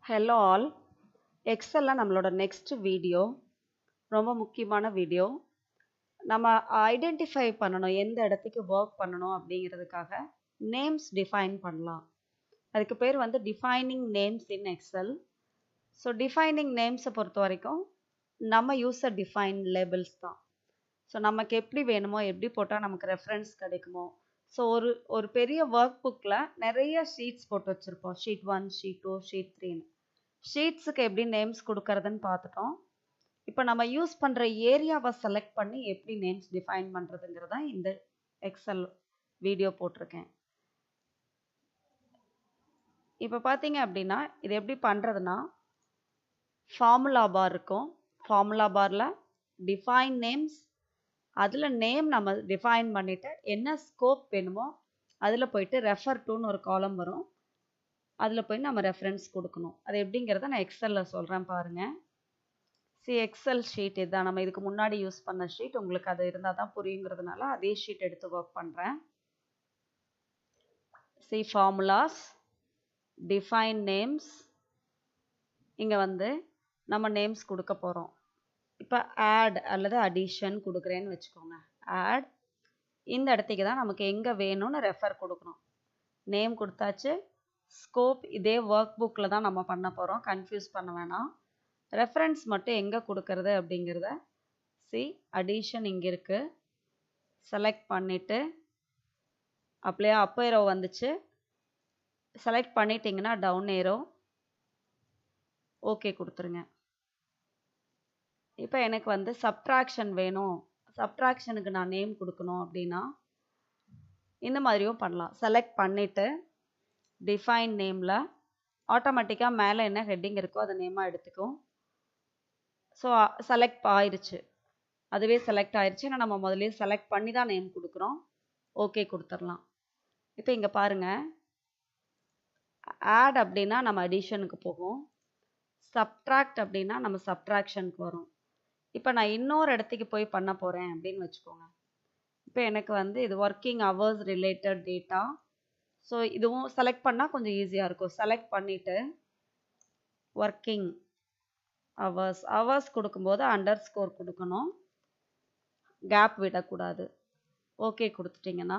Hello all. Excel நம்மளோட next video ரொம்ப முக்கியமான வீடியோ. நம்ம ஐடென்டிஃபை பண்ணணும் எந்த இடத்துக்கு ஒர்க் பண்ணணும் அப்படிங்கிறதுக்காக நேம்ஸ் டிஃபைன் பண்ணலாம். அதுக்கு பேர் வந்து defining names in Excel. So defining நேம்ஸை பொறுத்த வரைக்கும் நம்ம யூசர் டிஃபைன் லேபிள்ஸ் தான். ஸோ நமக்கு எப்படி வேணுமோ எப்படி போட்டால் நமக்கு ரெஃபரன்ஸ் கிடைக்குமோ. ஸோ ஒரு பெரிய ஒர்க் புக்கில் நிறைய ஷீட்ஸ் போட்டு வச்சுருப்போம். ஷீட் 1, ஷீட் 2, ஷீட் 3ன்னு. ஷீட்ஸுக்கு எப்படி நேம்ஸ் கொடுக்கறதுன்னு பார்த்துட்டோம். இப்போ நம்ம யூஸ் பண்ணுற ஏரியாவை செலக்ட் பண்ணி எப்படி நேம்ஸ் டிஃபைன் பண்ணுறதுங்கிறத இந்த எக்ஸல் வீடியோ போட்டிருக்கேன். இப்போ பார்த்தீங்க அப்படின்னா இது எப்படி பண்ணுறதுன்னா, ஃபார்முலா பார் இருக்கும். ஃபார்முலா பாரில் டிஃபைன் நேம்ஸ், அதில் நேம் நம்ம டிஃபைன் பண்ணிவிட்டு என்ன ஸ்கோப் வேணுமோ அதில் போயிட்டு ரெஃபர் டுன்னு ஒரு காலம் வரும். அதில் போய் நம்ம ரெஃபரன்ஸ் கொடுக்கணும். அது எப்படிங்கிறத நான் எக்ஸலில் சொல்கிறேன் பாருங்கள். எக்ஸல் ஷீட் இதுதான், நம்ம இதுக்கு முன்னாடி யூஸ் பண்ண ஷீட். உங்களுக்கு அது இருந்தால் தான் புரியுங்கிறதுனால அதே ஷீட் எடுத்து ஒர்க் பண்ணுறேன். ஃபார்முலாஸ், டிஃபைன் நேம்ஸ், இங்கே வந்து நம்ம நேம்ஸ் கொடுக்க போகிறோம். இப்போ ஆட் அல்லது அடிஷன் கொடுக்குறேன்னு வச்சுக்கோங்க. ஆட் இந்த இடத்துக்கு தான் நமக்கு எங்கே வேணும்னு ரெஃபர் கொடுக்கணும். நேம் கொடுத்தாச்சு. ஸ்கோப் இதே ஒர்க் புக்கில் தான் நம்ம பண்ண போகிறோம், கன்ஃபியூஸ் பண்ண வேணாம். ரெஃபரன்ஸ் மட்டும் எங்கே கொடுக்கறது அப்படிங்கிறத அடிஷன் இங்கே இருக்குது. செலக்ட் பண்ணிவிட்டு அப்படியே அப் ஏரோ வந்துச்சு. செலக்ட் பண்ணிட்டீங்கன்னா டவுன் ஏரோ ஓகே கொடுத்துருங்க. இப்போ எனக்கு வந்து சப்ட்ராக்ஷன் வேணும், சப்ட்ராக்ஷனுக்கு நான் நேம் கொடுக்கணும் அப்படின்னா இந்த மாதிரியும் பண்ணலாம். செலக்ட் பண்ணிவிட்டு டிஃபைன் நேமில் ஆட்டோமேட்டிக்காக மேலே என்ன ஹெட்டிங் இருக்கோ அதை நேமாக எடுத்துக்கும். ஸோ செலக்ட் ஆயிடுச்சு, அதுவே செலக்ட் ஆயிடுச்சு. ஏன்னா நம்ம முதல்ல செலக்ட் பண்ணி தான் நேம் கொடுக்குறோம். ஓகே கொடுத்துடலாம். இப்போ இங்கே பாருங்கள், ஆட் அப்படின்னா நம்ம அடிஷனுக்கு போகும், சப்ட்ராக்ட் அப்படின்னா நம்ம சப்ட்ராக்ஷனுக்கு வரும். இப்போ நான் இன்னொரு இடத்துக்கு போய் பண்ண போகிறேன் அப்படின்னு வச்சுக்கோங்க. இப்போ எனக்கு வந்து இது working hours related data. So இதுவும் செலக்ட் பண்ணால் கொஞ்சம் ஈஸியாக இருக்கும். செலக்ட் பண்ணிவிட்டு ஒர்க்கிங் ஹவர்ஸ் கொடுக்கும்போது அண்டர்ஸ்கோர் கொடுக்கணும், கேப் விடக்கூடாது. ஓகே கொடுத்துட்டிங்கன்னா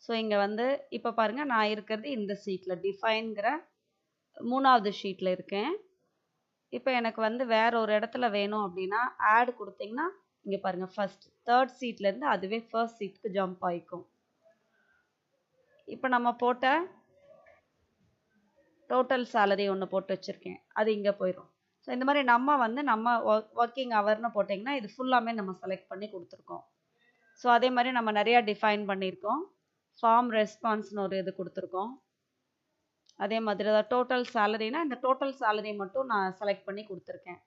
ஸோ இங்கே வந்து இப்போ பாருங்கள், நான் இருக்கிறது இந்த ஷீட்டில் டிஃபைன்கிற 3வது ஷீட்டில் இருக்கேன். இப்போ எனக்கு வந்து வேற ஒரு இடத்துல வேணும் அப்படின்னா ஆட் கொடுத்தீங்கன்னா இங்கே பாருங்கள், ஃபர்ஸ்ட் 3rd சீட்லேருந்து அதுவே ஃபர்ஸ்ட் சீட்டுக்கு ஜம்ப் ஆகிக்கும். இப்போ நம்ம போட்ட டோட்டல் சேலரி ஒன்று போட்டு வச்சுருக்கேன், அது இங்கே போயிடும். ஸோ இந்த மாதிரி நம்ம ஒர்க்கிங் ஹவர்னு போட்டிங்கன்னா இது ஃபுல்லாமே நம்ம செலக்ட் பண்ணி கொடுத்துருக்கோம். ஸோ அதே மாதிரி நம்ம நிறையா டிஃபைன் பண்ணியிருக்கோம். ஃபார்ம் ரெஸ்பான்ஸ்னு ஒரு இது கொடுத்துருக்கோம். அதே மாதிரி தான் டோட்டல் சேலரினா இந்த டோட்டல் சேலரி மட்டும் நான் செலக்ட் பண்ணி கொடுத்துருக்கேன்.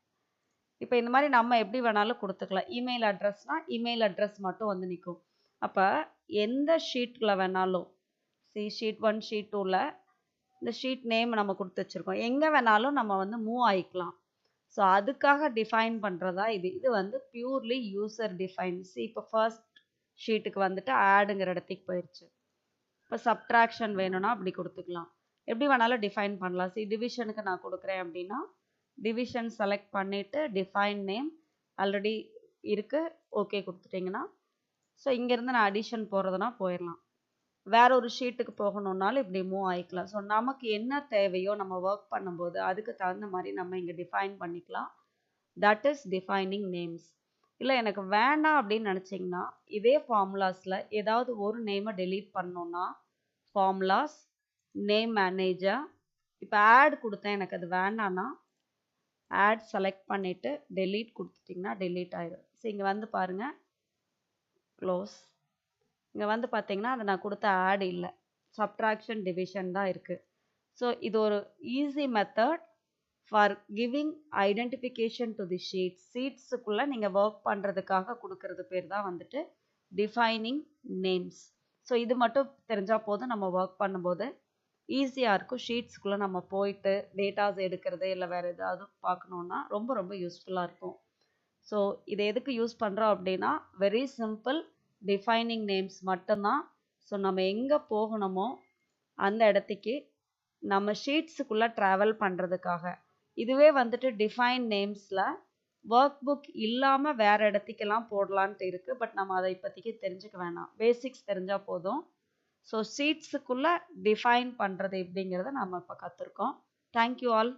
இப்போ இந்த மாதிரி நம்ம எப்படி வேணாலும் கொடுத்துக்கலாம். இமெயில் அட்ரஸ்னால் இமெயில் அட்ரஸ் மட்டும் வந்து நிற்கும். அப்போ எந்த ஷீட்டில் வேணாலும் ஷீட் 1, ஷீட் 2ல் இந்த ஷீட் நேம் நம்ம கொடுத்து வச்சுருக்கோம், எங்கே வேணாலும் நம்ம வந்து மூவ் ஆகிக்கலாம். ஸோ அதுக்காக டிஃபைன் பண்ணுறதா இது. இது வந்து பியூர்லி யூசர் டிஃபைன். இப்போ ஃபர்ஸ்ட் ஷீட்டுக்கு வந்துட்டு ஆடுங்கிற இடத்துக்கு போயிடுச்சு. இப்போ சப்ட்ராக்ஷன் வேணும்னா அப்படி கொடுத்துக்கலாம், எப்படி வேணாலும் டிஃபைன் பண்ணலாம். டிவிஷனுக்கு நான் கொடுக்குறேன் அப்படின்னா டிவிஷன் செலக்ட் பண்ணிவிட்டு டிஃபைன் நேம் ஆல்ரெடி இருக்குது, ஓகே கொடுத்துட்டிங்கன்னா ஸோ இங்கேருந்து நான் அடிஷன் போகிறதுனா போயிடலாம். வேற ஒரு ஷீட்டுக்கு போகணுன்னாலும் இப்படி மூவ் ஆகிக்கலாம். ஸோ நமக்கு என்ன தேவையோ நம்ம ஒர்க் பண்ணும்போது அதுக்கு தகுந்த மாதிரி நம்ம இங்கே டிஃபைன் பண்ணிக்கலாம். That is defining names. இல்லை எனக்கு வேண்டாம் அப்படின்னு நினச்சிங்கன்னா இதே ஃபார்முலாஸில் ஏதாவது ஒரு நேமை டெலீட் பண்ணோன்னா ஃபார்முலாஸ், நேம் மேனேஜர். இப்போ ஆட் கொடுத்தேன், எனக்கு அது வேண்டான்னா ஆட் செலக்ட் பண்ணிவிட்டு டெலீட் கொடுத்துட்டிங்கன்னா டெலீட் ஆகிடும். ஸோ இங்கே வந்து பாருங்கள், க்ளோஸ். இங்கே வந்து பார்த்தீங்கன்னா அது நான் கொடுத்த ஆட் இல்லை, சப்ட்ராக்ஷன் டிவிஷன் தான் இருக்குது. ஸோ இது ஒரு easy method for giving identification to the ஷீட்ஸுக்குள்ளே நீங்கள் ஒர்க் பண்ணுறதுக்காக கொடுக்கறது பேர் தான் வந்துட்டு டிஃபைனிங் நேம்ஸ். ஸோ இது மட்டும் தெரிஞ்சால் போதும், நம்ம ஒர்க் பண்ணும்போது ஈஸியாக இருக்கும். ஷீட்ஸுக்குள்ளே நம்ம போயிட்டு டேட்டாஸ் எடுக்கிறது இல்லை வேறு ஏதாவது பார்க்கணுன்னா ரொம்ப ரொம்ப யூஸ்ஃபுல்லாக இருக்கும். ஸோ இதை எதுக்கு யூஸ் பண்ணுறோம் அப்படின்னா வெரி சிம்பிள், டிஃபைனிங் நேம்ஸ் மட்டும்தான். ஸோ நம்ம எங்கே போகணுமோ அந்த இடத்துக்கு நம்ம ஷீட்ஸுக்குள்ளே ட்ராவல் பண்ணுறதுக்காக. இதுவே வந்துட்டு டிஃபைன் நேம்ஸில் ஒர்க் புக் இல்லாமல் வேறு இடத்துக்கெல்லாம் போடலான்ட்டு இருக்குது. பட் நம்ம அதை இப்போதைக்கு தெரிஞ்சுக்க வேணாம். பேசிக்ஸ் தெரிஞ்சால் போதும். ஸோ ஷீட்ஸுக்குள்ளே டிஃபைன் பண்ணுறது எப்படிங்கிறத நம்ம இப்போ கற்றுருக்கோம். Thank you all.